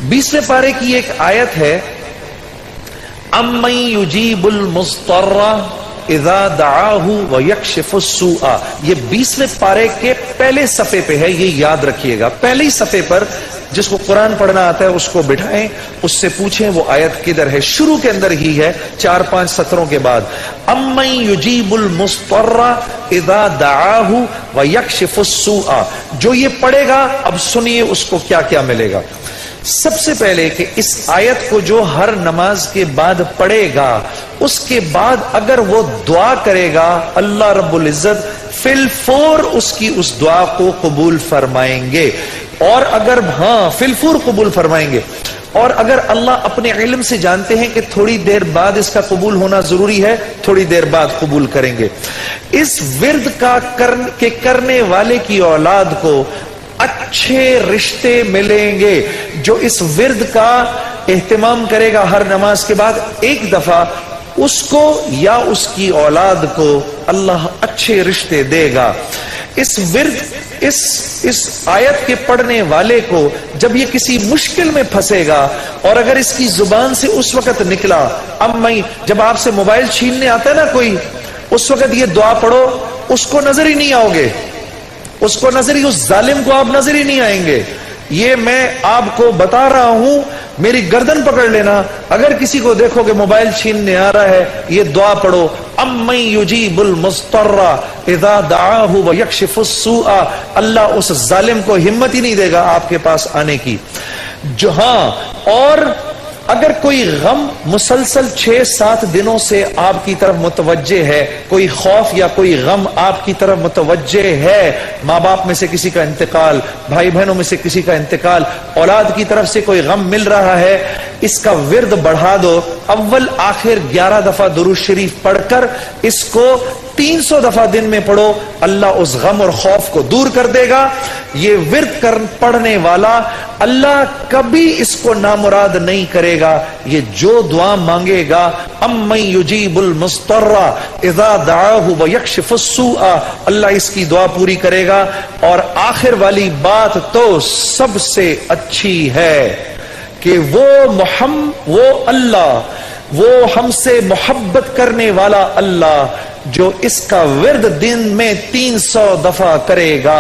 20वें पारे की एक आयत है, अम्मन युजीबुल मुस्तर्रा इज़ा दआहु व यक्शिफुस सूआ। ये 20वें पारे के पहले सफ़े पे है, ये याद रखिएगा। पहले ही सफ़े पर जिसको कुरान पढ़ना आता है उसको बिठाएं, उससे पूछें वो आयत किधर है। शुरू के अंदर ही है, 4-5 सत्रों के बाद। अम्मन युजीबुल मुस्तर्रा इज़ा दआहु व यक्शिफुस सूआ। जो ये पढ़ेगा, अब सुनिए उसको क्या क्या मिलेगा। सबसे पहले कि इस आयत को जो हर नमाज के बाद पढ़ेगा, उसके बाद अगर वो दुआ करेगा, अल्लाह रब्बुल इज्जत फिलफौर उसकी उस दुआ को कबूल फरमाएंगे। और अगर फिलफौर कबूल फरमाएंगे। और अगर अल्लाह अपने इल्म से जानते हैं कि थोड़ी देर बाद इसका कबूल होना जरूरी है, थोड़ी देर बाद कबूल करेंगे। इस विर्द का करने वाले की औलाद को अच्छे रिश्ते मिलेंगे। जो इस विर्द का एहतमाम करेगा हर नमाज के बाद एक दफा, उसको या उसकी औलाद को अल्लाह अच्छे रिश्ते देगा। इस विर्द इस आयत के पढ़ने वाले को जब ये किसी मुश्किल में फंसेगा, और अगर इसकी जुबान से उस वक्त निकला, जब आपसे मोबाइल छीनने आता है ना कोई, उस वक्त ये दुआ पढ़ो, उसको नजर ही नहीं आओगे, उसको नजर ही, उस जालिम को आप नजर ही नहीं आएंगे। ये मैं आपको बता रहा हूं, मेरी गर्दन पकड़ लेना। अगर किसी को देखोगे मोबाइल छीनने आ रहा है, ये दुआ पढ़ो, अम्मन युजीबुल मुस्तर्रा इज़ा दआहु व यक्शिफुस सूआ। अल्लाह उस जालिम को हिम्मत ही नहीं देगा आपके पास आने की। और अगर कोई गम मुसलसल 6-7 दिनों से आपकी तरफ मुतवज्जे है, कोई खौफ या कोई गम आपकी तरफ मुतवज्जे है, माँ बाप में से किसी का इंतकाल, भाई बहनों में से किसी का इंतकाल, औलाद की तरफ से कोई गम मिल रहा है, इसका विर्द बढ़ा दो। अव्वल आखिर 11 दफा दुरूद शरीफ पढ़कर इसको 300 दफा दिन में पढ़ो, अल्लाह उस गम और खौफ को दूर कर देगा। ये विर्द पढ़ने वाला अल्लाह कभी इसको नामुराद नहीं करेगा। ये जो दुआ मांगेगा, अम्मन युजीबुल मुस्तर्रा इज़ा दआहु व यक्शिफुस सूआ, अल्लाह इसकी दुआ पूरी करेगा। और आखिर वाली बात तो सबसे अच्छी है कि वो अल्लाह, वो हमसे मोहब्बत करने वाला अल्लाह, जो इसका विर्द दिन में 300 दफा करेगा,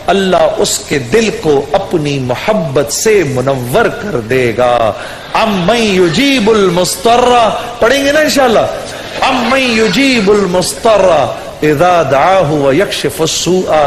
अल्लाह उसके दिल को अपनी मोहब्बत से मुनव्वर कर देगा। अम्मन युजीबुल मुस्तर्रा, पढ़ेंगे ना इंशाअल्लाह। अम्मन युजीबुल मुस्तर्रा इज़ा दआहु व यक्शिफुस सूआ,